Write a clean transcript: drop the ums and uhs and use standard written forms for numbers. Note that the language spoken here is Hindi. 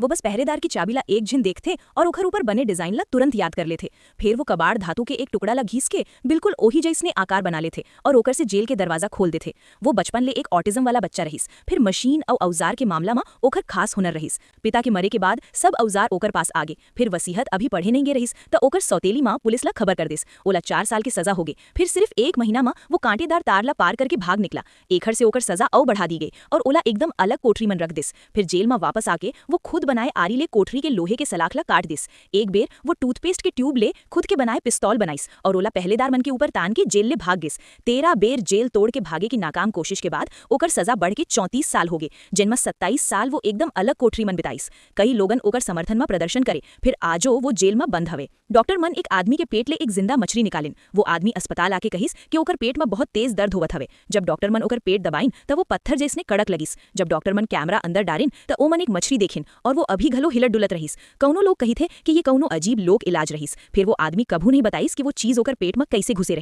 वो बस पहरेदार की चाबी ला एक झिन देखते और ओखर ऊपर बने डिजाइन ला तुरंत याद कर लेते। फिर वो कबाड़ धातु के एक टुकड़ा ला घीस के बिल्कुल ओही जैसने आकार बना लेते और ओकर से जेल के दरवाजा खोल देते। वो बचपन ले एक ऑटिज्म वाला बच्चा रहीस, फिर मशीन और औजार के मामला में ओखर खास हुनर रहीस। पिता के मरे के बाद सब औजार ओकर पास आगे, फिर वसीहत अभी पढ़े नहीं गे रहीस तो ओकर सौतेली माँ पुलिस ला खबर कर देस। ओला 4 साल की सजा हो गई। फिर सिर्फ 1 महीना में वो कांटेदार तार ला पार करके भाग निकला। एखर से ओकर सजा और बढ़ा दी गई और ओला एकदम अलग कोठरी में रख दिस। फिर जेल में वापस आके वो खुद बनाए आरी ले कोठरी के लोहे के सलाख ला काट दिस। एक बेर वो टूथपेस्ट के ट्यूब ले खुद के बनाए पिस्तौल बनाइस और ओला पहलेदार मन के ऊपर तान के जेल ले भाग गिस। 13 बेर जेल तोड़ के भागे की नाकाम कोशिश के बाद ओकर सजा बढ़ के 34 साल हो गए, जिनमें 27 साल वो एकदम अलग कोठरी में बिताइस। कई लोगन ओकर समर्थन में प्रदर्शन करे। फिर आजो वो जेल में बंद हवे। डॉक्टर मन एक आदमी के पेट ले एक जिंदा मछली निकालिन। वो आदमी अस्पताल आके कहिस कि ओकर पेट में बहुत तेज दर्द होवत हवे। जब डॉक्टर मन ओकर पेट दबाइन तब वो पत्थर जैसने कड़क लगिस। जब डॉक्टर मन कैमरा अंदर डारिन तो ओ मन एक मछली देखिन और वो अभी घलो हिलत डुलत रहीस। कौनो लोग कही थे कि ये कौनो अजीब लोक इलाज रहीस। फिर वो आदमी कभू नहीं बताइस कि वो चीज ओकर पेट में कैसे घुसे रही।